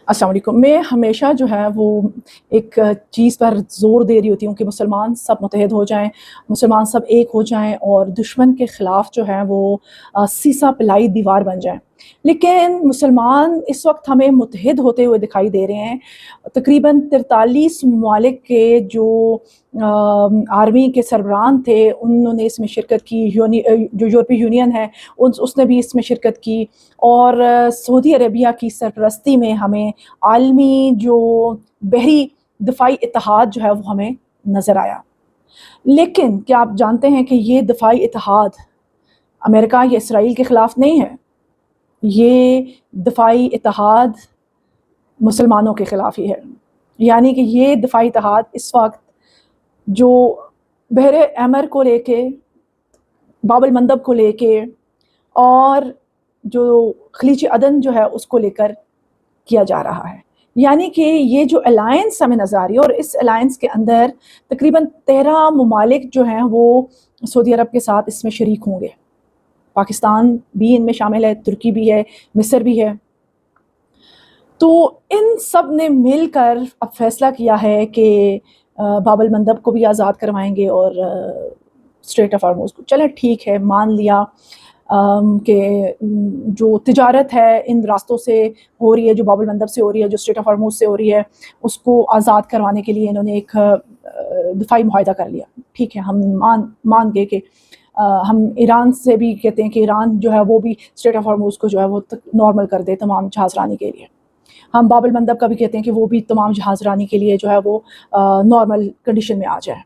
अस्सलाम वालेकुम। मैं हमेशा जो है वो एक चीज़ पर ज़ोर दे रही होती हूँ कि मुसलमान सब मुत्तहिद हो जाएँ, मुसलमान सब एक हो जाएँ और दुश्मन के ख़िलाफ़ जो है वो सीसा पिलाई दीवार बन जाएँ। लेकिन मुसलमान इस वक्त हमें मुत्तहिद होते हुए दिखाई दे रहे हैं। तकरीबन 43 ममालिक के जो आर्मी के सरबराहान थे उन्होंने इसमें शिरकत की। जो यूरोपीय यूनियन है उसने भी इसमें शिरकत की और सऊदी अरेबिया की सरपरस्ती में हमें आलमी जो बहरी दफ़ाई इत्तेहाद जो है वो हमें नज़र आया। लेकिन क्या आप जानते हैं कि ये दफ़ाई इत्तेहाद अमेरिका या इसराइल के ख़िलाफ़ नहीं है, ये दफ़ाई इत्तेहाद मुसलमानों के ख़िलाफ़ ही है। यानी कि ये दफ़ाई इत्तेहाद इस वक्त जो बहरे अहमर को लेके, बाबुल मंदब को लेके और जो खलीज अदन जो है उसको लेकर किया जा रहा है। यानी कि ये जो अलायंस हमें नज़र आ रही है और इस अलायंस के अंदर तकरीबन 13 ममालिक जो हैं वो सऊदी अरब के साथ इसमें शरीक होंगे। पाकिस्तान भी इनमें शामिल है, तुर्की भी है, मिस्र भी है। तो इन सब ने मिलकर अब फैसला किया है कि बाबुल मंदब को भी आज़ाद करवाएंगे और स्ट्रेट ऑफ हॉर्मुज़ को। चलें ठीक है, मान लिया कि जो तिजारत है इन रास्तों से हो रही है, जो बाबुल मंदब से हो रही है, जो स्ट्रेट ऑफ हॉर्मुज़ से हो रही है, उसको आज़ाद करवाने के लिए इन्होंने एक दफ़ाई मुआहदा कर लिया। ठीक है, हम मान गए कि हम ईरान से भी कहते हैं कि ईरान जो है वो भी स्ट्रेट ऑफ हॉर्मुज़ को जो है वो नॉर्मल कर दे तमाम जहाज़रानी के लिए। हम बाबुल मंदब का भी कहते हैं कि वो भी तमाम जहाज़रानी के लिए जो है वो नॉर्मल कंडीशन में आ जाए।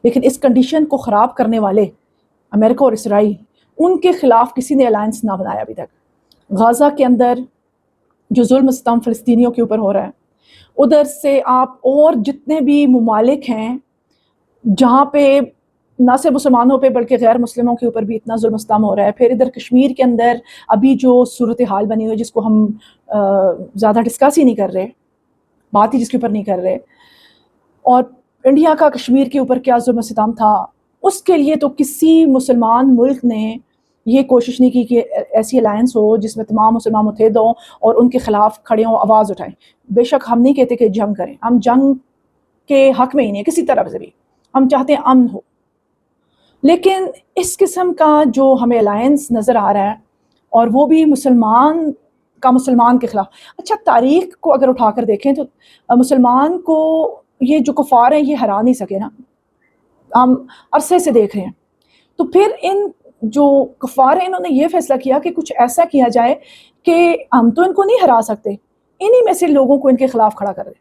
लेकिन इस कंडीशन को ख़राब करने वाले अमेरिका और इसराइल, उनके ख़िलाफ़ किसी ने अलायंस ना बनाया अभी तक। गाज़ा के अंदर जो जुल्म सितम फ़लस्तीनियों के ऊपर हो रहा है, उधर से आप और जितने भी ममालिक हैं जहाँ पे ना सिर्फ मुसलमानों पे बल्कि गैर मुस्लिमों के ऊपर भी इतना जुल्म सितम हो रहा है। फिर इधर कश्मीर के अंदर अभी जो सूरत हाल बनी हुई है जिसको हम ज़्यादा डिस्कस ही नहीं कर रहे, बात ही जिसके ऊपर नहीं कर रहे, और इंडिया का कश्मीर के ऊपर क्या जुल्म सितम था, उसके लिए तो किसी मुसलमान मुल्क ने ये कोशिश नहीं की कि ऐसी अलायंस हो जिसमें तमाम मुसलमान मुत्तहिद हों और उनके ख़िलाफ़ खड़े हों, आवाज़ उठाएं। बेशक हम नहीं कहते कि जंग करें, हम जंग के हक़ में ही नहीं किसी तरफ से भी, हम चाहते हैं अमन हो। लेकिन इस किस्म का जो हमें अलायंस नज़र आ रहा है और वो भी मुसलमान के ख़िलाफ़। अच्छा, तारीख़ को अगर उठा कर देखें तो मुसलमान को ये जो कुफ़ार हैं ये हरा नहीं सके ना, हम अरसे से देख रहे हैं। तो फिर इन जो कुफ़ार हैं इन्होंने ये फ़ैसला किया कि कुछ ऐसा किया जाए कि हम तो इनको नहीं हरा सकते, इन्हीं में से लोगों को इनके ख़िलाफ़ खड़ा कर दें।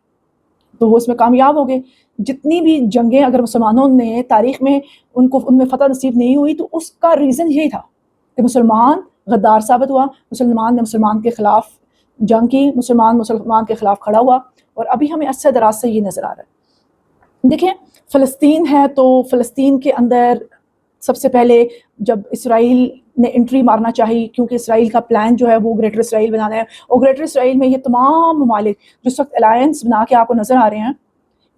तो वो इसमें कामयाब हो गए। जितनी भी जंगें अगर मुसलमानों ने तारीख़ में उनमें फ़तह नसीब नहीं हुई तो उसका रीज़न यही था कि मुसलमान गद्दार साबित हुआ, मुसलमान ने मुसलमान के ख़िलाफ़ जंग की, मुसलमान के ख़िलाफ़ खड़ा हुआ। और अभी हमें अरसे दराज से ये नज़र आ रहा है। देखिए, फ़लस्तीन है तो फ़लस्तीन के अंदर सबसे पहले जब इसराइल ने एंट्री मारना चाहिए, क्योंकि इसराइल का प्लान जो है वो ग्रेटर इसराइल बनाना है, और ग्रेटर इसराइल में ये तमाम ममालिक जो इस वक्त अलायंस बना के आपको नज़र आ रहे हैं,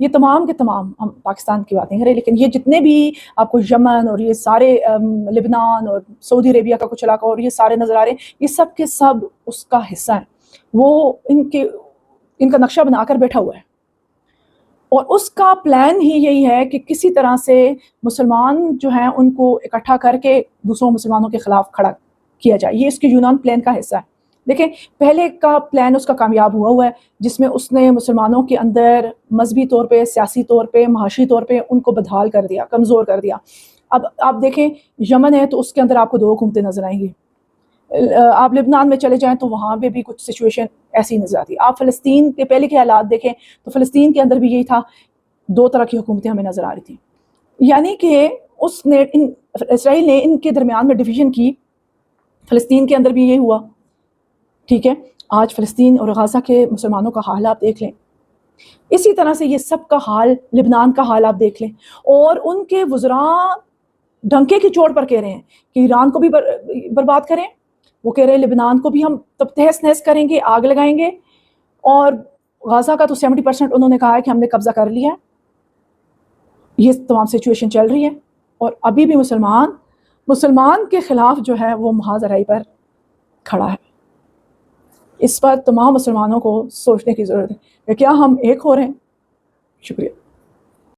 ये तमाम के तमाम, हम पाकिस्तान की बात नहीं करें लेकिन ये जितने भी आपको यमन और ये सारे लिबनान और सऊदी अरेबिया का कुछ इलाका और ये सारे नज़र आ रहे हैं, ये सब के सब उसका हिस्सा है। वो इनका नक्शा बनाकर बैठा हुआ है और उसका प्लान ही यही है कि किसी तरह से मुसलमान जो हैं उनको इकट्ठा करके दूसरों मुसलमानों के ख़िलाफ़ खड़ा किया जाए। ये इसके यूनान प्लान का हिस्सा है। देखें, पहले का प्लान उसका कामयाब हुआ है जिसमें उसने मुसलमानों के अंदर मजहबी तौर पे, सियासी तौर पे, माशी तौर पे उनको बदहाल कर दिया, कमज़ोर कर दिया। अब आप देखें, यमन है तो उसके अंदर आपको 2 हुकूमतें नज़र आएंगी। आप लिबनान में चले जाएं तो वहाँ पे भी कुछ सिचुएशन ऐसी नज़र आती है। आप फ़लस्तीन के पहले के हालात देखें तो फ़लस्तीन के अंदर भी यही था, 2 तरह की हुकूमतें हमें नज़र आ रही थी। यानी कि इसराइल ने इनके दरमियान में डिवीज़न की। फ़लस्तीन के अंदर भी यही हुआ। ठीक है, आज फ़लस्तीन और गाज़ा के मुसलमानों का हाल आप देख लें। इसी तरह से ये सब का हाल, लिबनान का हाल आप देख लें। और उनके वज़रा डंके की चोट पर कह रहे हैं कि ईरान को भी बर्बाद करें, वो कह रहे हैं लिबनान को भी हम तब तहस नहस करेंगे, आग लगाएंगे। और गाज़ा का तो 70% उन्होंने कहा है कि हमने कब्ज़ा कर लिया है। ये तमाम सिचुएशन चल रही है और अभी भी मुसलमान के ख़िलाफ़ जो है वो महाज़राई पर खड़ा है। اس پر تمام مسلمانوں کو سوچنے کی ضرورت ہے کہ کیا ہم ایک ہو رہے ہیں. شکریہ.